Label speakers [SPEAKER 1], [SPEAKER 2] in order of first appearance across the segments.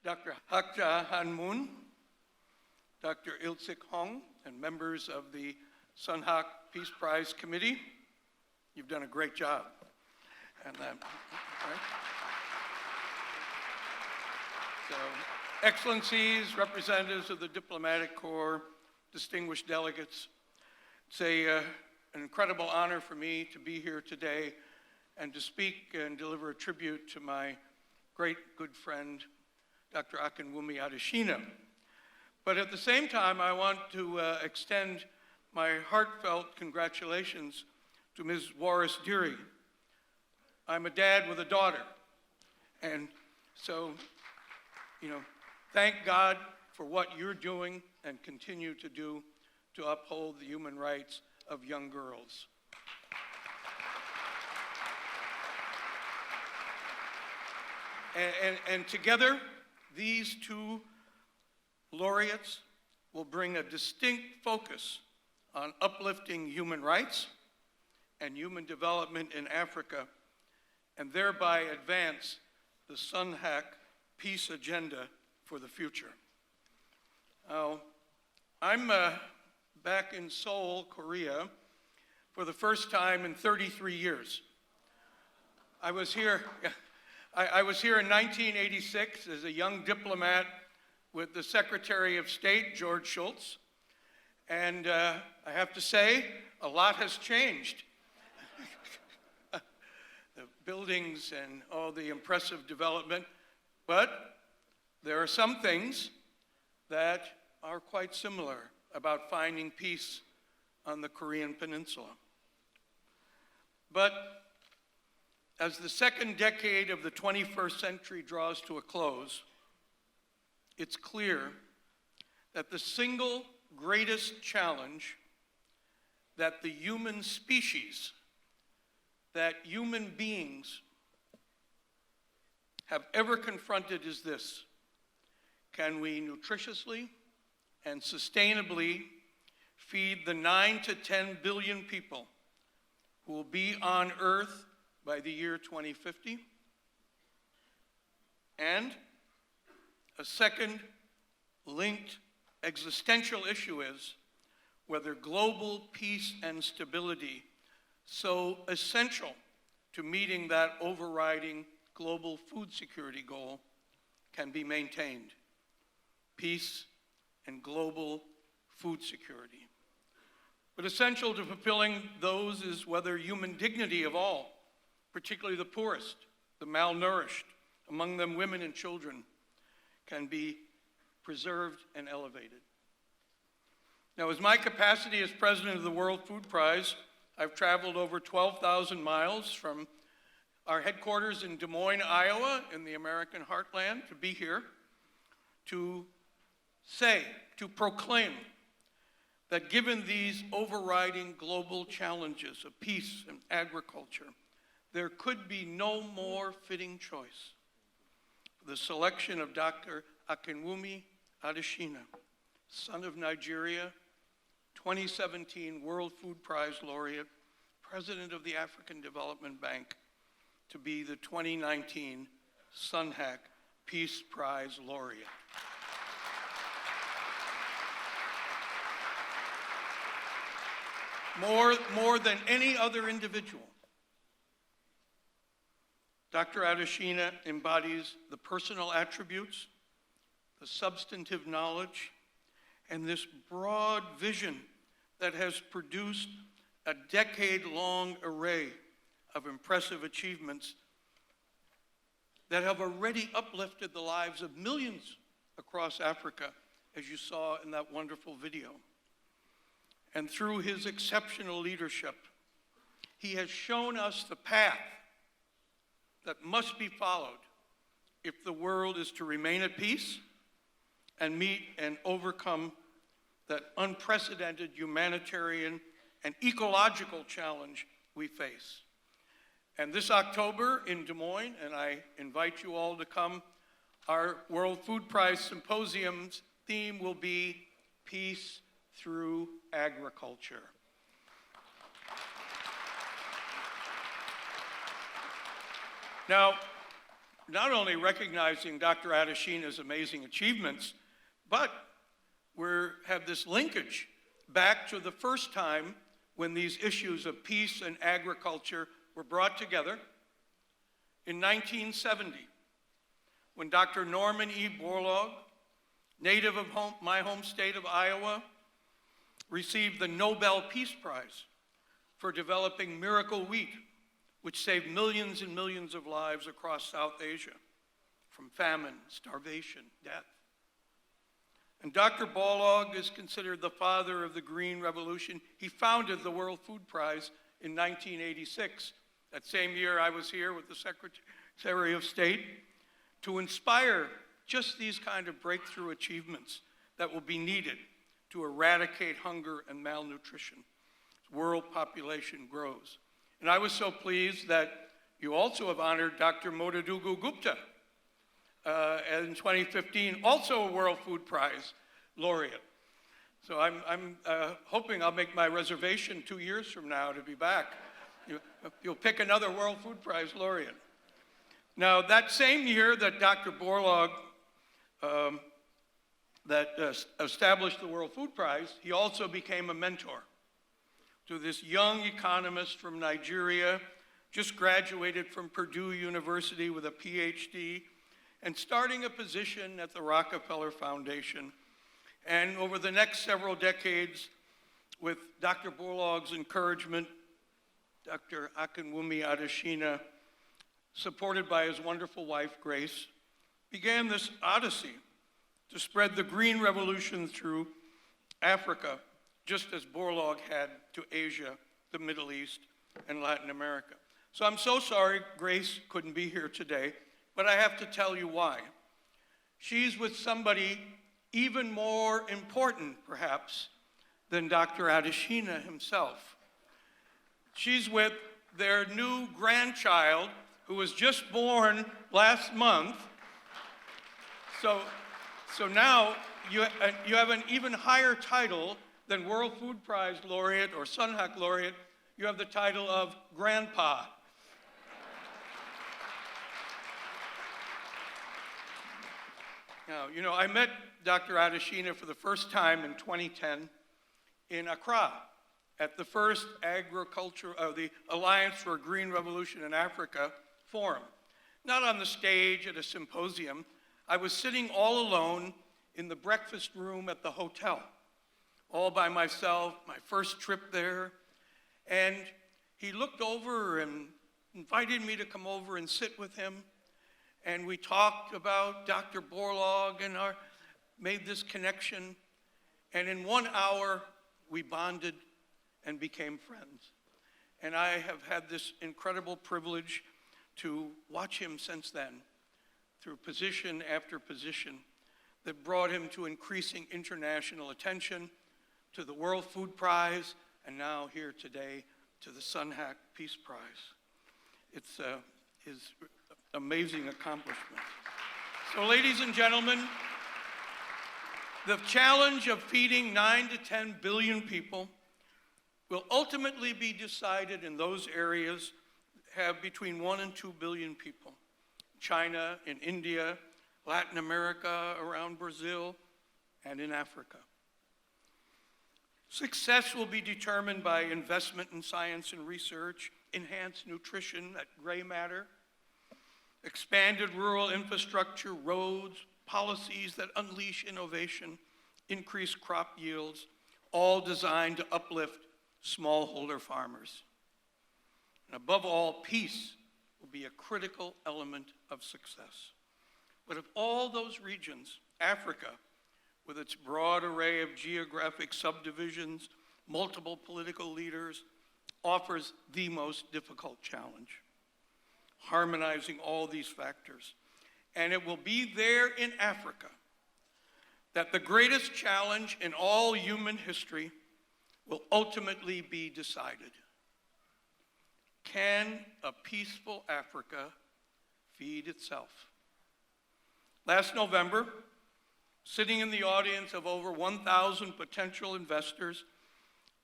[SPEAKER 1] Dr. Hakja Hanmun, Dr. Ilsik Hong, and members of the Sunhak Peace Prize Committee, you've done a great job. And right? So, Excellencies, representatives of the Diplomatic Corps, distinguished delegates, it's an incredible honor for me to be here today and to speak and deliver a tribute to my great good friend, Dr. Akinwumi Adesina. But at the same time, I want to extend my heartfelt congratulations to Ms. Waris Deary. I'm a dad with a daughter, and so, thank God for what you're doing and continue to do to uphold the human rights of young girls. And together, these two laureates will bring a distinct focus on uplifting human rights and human development in Africa, and thereby advance the Sunhak peace agenda for the future. Now, I'm back in Seoul, Korea, for the first time in 33 years. I was here in 1986 as a young diplomat with the Secretary of State, George Shultz, and I have to say, a lot has changed. The buildings and all the impressive development, but there are some things that are quite similar about finding peace on the Korean Peninsula. But as the second decade of the 21st century draws to a close, it's clear that the single greatest challenge that the human species, that human beings have ever confronted is this: can we nutritiously and sustainably feed the 9 to 10 billion people who will be on Earth by the year 2050? And a second linked existential issue is whether global peace and stability, so essential to meeting that overriding global food security goal, can be maintained. Peace and global food security. But essential to fulfilling those is whether human dignity of all, particularly the poorest, the malnourished, among them women and children, can be preserved and elevated. Now, as my capacity as president of the World Food Prize, I've traveled over 12,000 miles from our headquarters in Des Moines, Iowa, in the American heartland, to be here to proclaim that given these overriding global challenges of peace and agriculture, there could be no more fitting choice for the selection of Dr. Akinwumi Adesina, son of Nigeria, 2017 World Food Prize laureate, president of the African Development Bank, to be the 2019 Sunhak Peace Prize laureate. More than any other individual, Dr. Adesina embodies the personal attributes, the substantive knowledge, and this broad vision that has produced a decade-long array of impressive achievements that have already uplifted the lives of millions across Africa, as you saw in that wonderful video. And through his exceptional leadership, he has shown us the path that must be followed if the world is to remain at peace and meet and overcome that unprecedented humanitarian and ecological challenge we face. And this October in Des Moines, and I invite you all to come, our World Food Prize Symposium's theme will be Peace Through Agriculture. Now, not only recognizing Dr. Adeshina's amazing achievements, but we have this linkage back to the first time when these issues of peace and agriculture were brought together in 1970, when Dr. Norman E. Borlaug, native of my home state of Iowa, received the Nobel Peace Prize for developing miracle wheat, which saved millions and millions of lives across South Asia from famine, starvation, death. And Dr. Borlaug is considered the father of the Green Revolution. He founded the World Food Prize in 1986. That same year I was here with the Secretary of State to inspire just these kind of breakthrough achievements that will be needed to eradicate hunger and malnutrition as world population grows. And I was so pleased that you also have honored Dr. Modadugu Gupta in 2015, also a World Food Prize laureate. So I'm hoping I'll make my reservation 2 years from now to be back. You'll pick another World Food Prize laureate. Now, that same year that Dr. Borlaug established the World Food Prize, he also became a mentor to this young economist from Nigeria, just graduated from Purdue University with a PhD, and starting a position at the Rockefeller Foundation. And over the next several decades, with Dr. Borlaug's encouragement, Dr. Akinwumi Adeshina, supported by his wonderful wife, Grace, began this odyssey to spread the Green Revolution through Africa, just as Borlaug had to Asia, the Middle East, and Latin America. So I'm so sorry Grace couldn't be here today, but I have to tell you why. She's with somebody even more important, perhaps, than Dr. Adeshina himself. She's with their new grandchild, who was just born last month. So now you have an even higher title than World Food Prize laureate or Sunhak laureate. You have the title of Grandpa. Now, you know, I met Dr. Adeshina for the first time in 2010 in Accra at the first the Alliance for a Green Revolution in Africa forum. Not on the stage at a symposium. I was sitting all alone in the breakfast room at the hotel, all by myself, my first trip there. And he looked over and invited me to come over and sit with him. And we talked about Dr. Borlaug and made this connection. And in 1 hour, we bonded and became friends. And I have had this incredible privilege to watch him since then, through position after position, that brought him to increasing international attention, to the World Food Prize, and now here today to the Sunhak Peace Prize. It's his amazing accomplishment. So, ladies and gentlemen, the challenge of feeding 9 to 10 billion people will ultimately be decided in those areas that have between 1 and 2 billion people. China, in India, Latin America, around Brazil, and in Africa. Success will be determined by investment in science and research, enhanced nutrition, that gray matter, expanded rural infrastructure, roads, policies that unleash innovation, increase crop yields, all designed to uplift smallholder farmers. And above all, peace will be a critical element of success. But of all those regions, Africa, with its broad array of geographic subdivisions, multiple political leaders, offers the most difficult challenge, harmonizing all these factors. And it will be there in Africa that the greatest challenge in all human history will ultimately be decided. Can a peaceful Africa feed itself? Last November, sitting in the audience of over 1,000 potential investors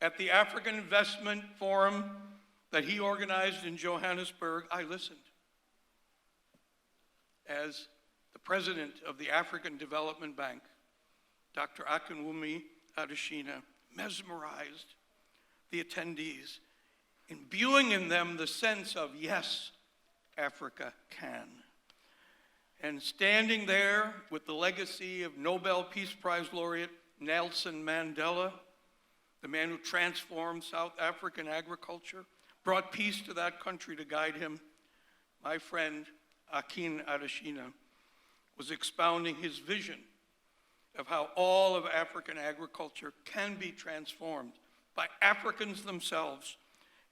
[SPEAKER 1] at the African Investment Forum that he organized in Johannesburg, I listened. as the president of the African Development Bank, Dr. Akinwumi Adesina, mesmerized the attendees, imbuing in them the sense of, yes, Africa can. And standing there with the legacy of Nobel Peace Prize laureate Nelson Mandela, the man who transformed South African agriculture, brought peace to that country to guide him, my friend Akin Adesina was expounding his vision of how all of African agriculture can be transformed by Africans themselves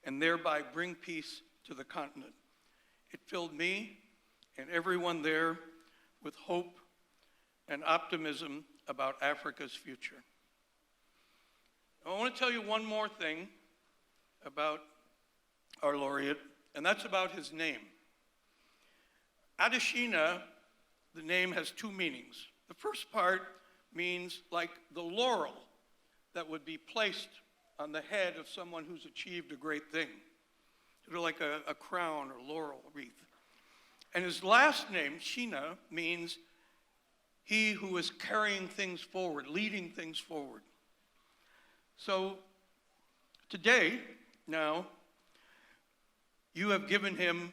[SPEAKER 1] and thereby bring peace to the continent. It filled me and everyone there with hope and optimism about Africa's future. I want to tell you one more thing about our laureate, and that's about his name. Adesina, the name has two meanings. The first part means like the laurel that would be placed on the head of someone who's achieved a great thing, sort of like a crown or laurel wreath. And his last name, Shina, means he who is carrying things forward, leading things forward. So today, now, you have given him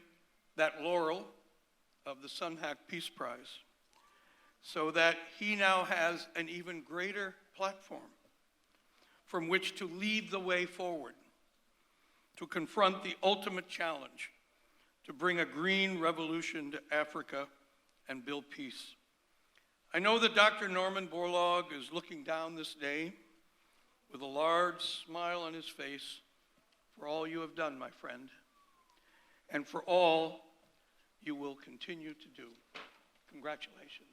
[SPEAKER 1] that laurel of the Sunhak Peace Prize so that he now has an even greater platform from which to lead the way forward, to confront the ultimate challenge, to bring a green revolution to Africa and build peace. I know that Dr. Norman Borlaug is looking down this day with a large smile on his face for all you have done, my friend, and for all you will continue to do. Congratulations.